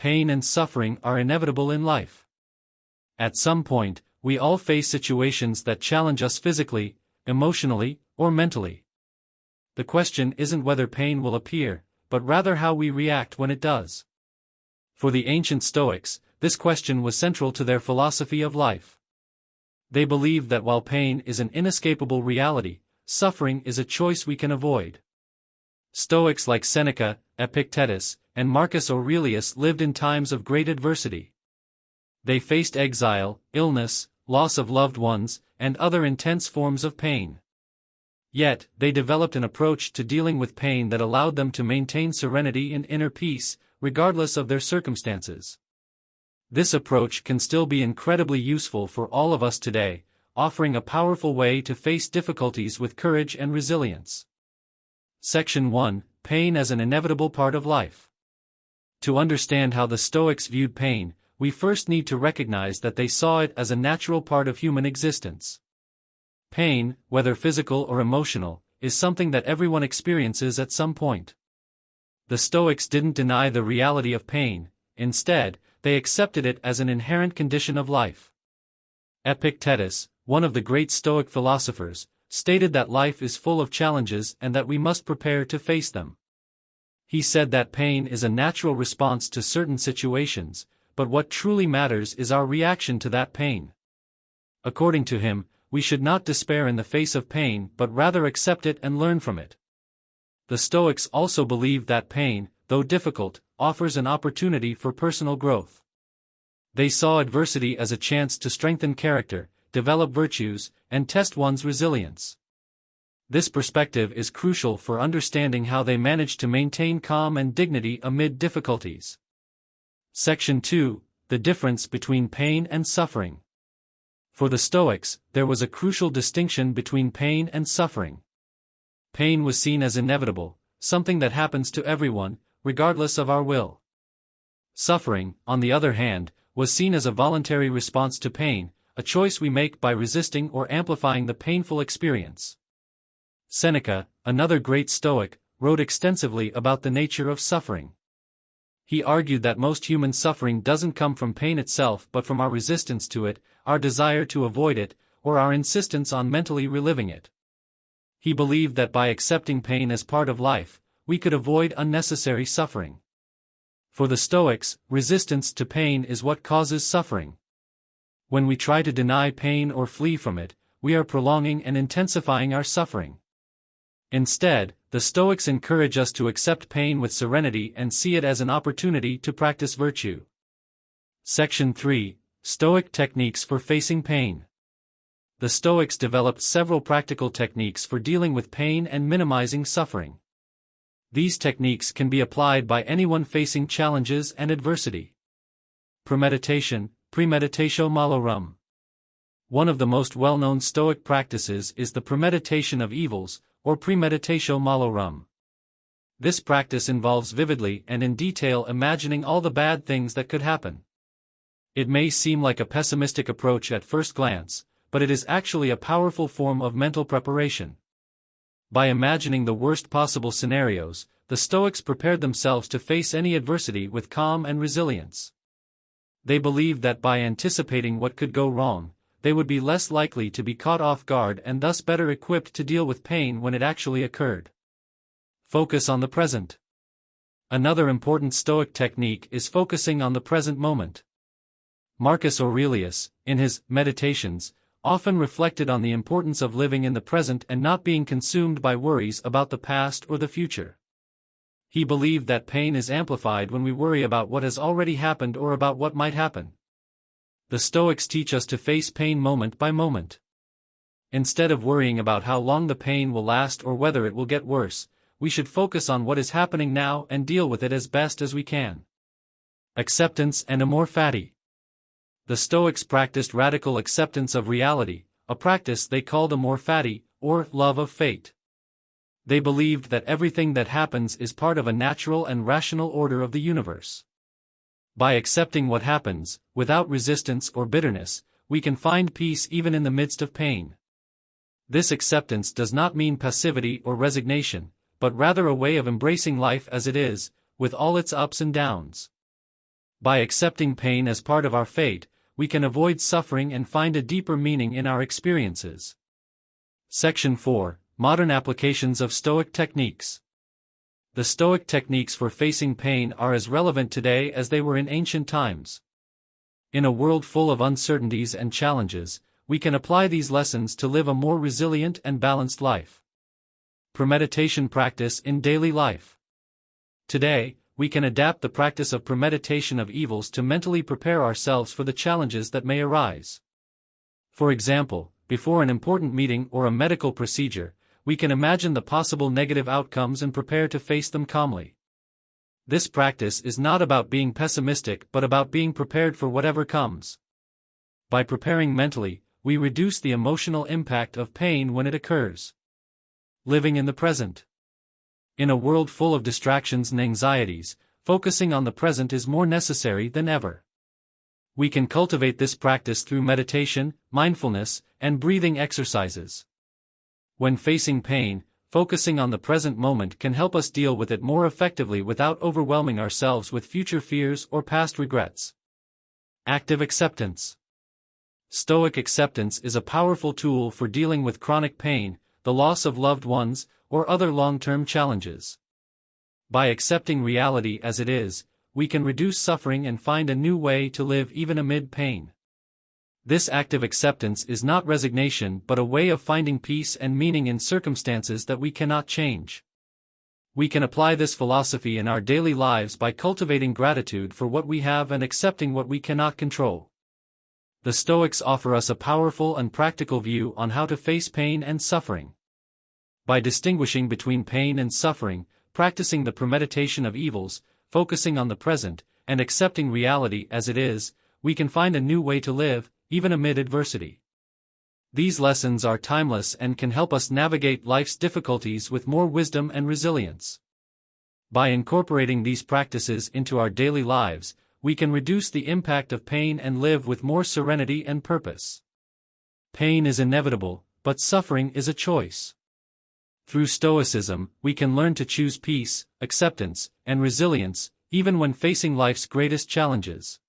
pain and suffering are inevitable in life. At some point, we all face situations that challenge us physically, emotionally, or mentally. The question isn't whether pain will appear, but rather how we react when it does. For the ancient Stoics, this question was central to their philosophy of life. They believed that while pain is an inescapable reality, suffering is a choice we can avoid. Stoics like Seneca, Epictetus, and Marcus Aurelius lived in times of great adversity. They faced exile, illness, loss of loved ones, and other intense forms of pain. Yet, they developed an approach to dealing with pain that allowed them to maintain serenity and inner peace, regardless of their circumstances. This approach can still be incredibly useful for all of us today, offering a powerful way to face difficulties with courage and resilience. Section 1: Pain as an inevitable part of life. To understand how the Stoics viewed pain, we first need to recognize that they saw it as a natural part of human existence. Pain, whether physical or emotional, is something that everyone experiences at some point. The Stoics didn't deny the reality of pain; instead, they accepted it as an inherent condition of life. Epictetus, one of the great Stoic philosophers, stated that life is full of challenges and that we must prepare to face them. He said that pain is a natural response to certain situations, but what truly matters is our reaction to that pain. According to him, we should not despair in the face of pain but rather accept it and learn from it. The Stoics also believed that pain, though difficult, offers an opportunity for personal growth. They saw adversity as a chance to strengthen character, develop virtues, and test one's resilience. This perspective is crucial for understanding how they managed to maintain calm and dignity amid difficulties. Section 2: The difference between pain and suffering. For the Stoics, there was a crucial distinction between pain and suffering. Pain was seen as inevitable, something that happens to everyone, regardless of our will. Suffering, on the other hand, was seen as a voluntary response to pain, a choice we make by resisting or amplifying the painful experience. Seneca, another great Stoic, wrote extensively about the nature of suffering. He argued that most human suffering doesn't come from pain itself but from our resistance to it, our desire to avoid it, or our insistence on mentally reliving it. He believed that by accepting pain as part of life, we could avoid unnecessary suffering. For the Stoics, resistance to pain is what causes suffering. When we try to deny pain or flee from it, we are prolonging and intensifying our suffering. Instead, the Stoics encourage us to accept pain with serenity and see it as an opportunity to practice virtue. Section 3: Stoic Techniques for Facing Pain. The Stoics developed several practical techniques for dealing with pain and minimizing suffering. These techniques can be applied by anyone facing challenges and adversity. Premeditation, Premeditatio Malorum. One of the most well-known Stoic practices is the premeditation of evils, or Premeditatio Malorum. This practice involves vividly and in detail imagining all the bad things that could happen. It may seem like a pessimistic approach at first glance, but it is actually a powerful form of mental preparation. By imagining the worst possible scenarios, the Stoics prepared themselves to face any adversity with calm and resilience. They believed that by anticipating what could go wrong, they would be less likely to be caught off guard and thus better equipped to deal with pain when it actually occurred. Focus on the present. Another important Stoic technique is focusing on the present moment. Marcus Aurelius, in his Meditations, often reflected on the importance of living in the present and not being consumed by worries about the past or the future. He believed that pain is amplified when we worry about what has already happened or about what might happen. The Stoics teach us to face pain moment by moment. Instead of worrying about how long the pain will last or whether it will get worse, we should focus on what is happening now and deal with it as best as we can. Acceptance and Amor Fati. The Stoics practiced radical acceptance of reality, a practice they called Amor Fati, or love of fate. They believed that everything that happens is part of a natural and rational order of the universe. By accepting what happens, without resistance or bitterness, we can find peace even in the midst of pain. This acceptance does not mean passivity or resignation, but rather a way of embracing life as it is, with all its ups and downs. By accepting pain as part of our fate, we can avoid suffering and find a deeper meaning in our experiences. Section 4. Modern applications of Stoic techniques. The Stoic techniques for facing pain are as relevant today as they were in ancient times. In a world full of uncertainties and challenges, we can apply these lessons to live a more resilient and balanced life. Premeditation practice in daily life. Today, we can adapt the practice of premeditation of evils to mentally prepare ourselves for the challenges that may arise. For example, before an important meeting or a medical procedure, we can imagine the possible negative outcomes and prepare to face them calmly. This practice is not about being pessimistic but about being prepared for whatever comes. By preparing mentally, we reduce the emotional impact of pain when it occurs. Living in the present. In a world full of distractions and anxieties, focusing on the present is more necessary than ever. We can cultivate this practice through meditation, mindfulness, and breathing exercises. When facing pain, focusing on the present moment can help us deal with it more effectively without overwhelming ourselves with future fears or past regrets. Active acceptance. Stoic acceptance is a powerful tool for dealing with chronic pain, the loss of loved ones, or other long-term challenges. By accepting reality as it is, we can reduce suffering and find a new way to live even amid pain. This active acceptance is not resignation but a way of finding peace and meaning in circumstances that we cannot change. We can apply this philosophy in our daily lives by cultivating gratitude for what we have and accepting what we cannot control. The Stoics offer us a powerful and practical view on how to face pain and suffering. By distinguishing between pain and suffering, practicing the premeditation of evils, focusing on the present, and accepting reality as it is, we can find a new way to live, even amid adversity. These lessons are timeless and can help us navigate life's difficulties with more wisdom and resilience. By incorporating these practices into our daily lives, we can reduce the impact of pain and live with more serenity and purpose. Pain is inevitable, but suffering is a choice. Through Stoicism, we can learn to choose peace, acceptance, and resilience, even when facing life's greatest challenges.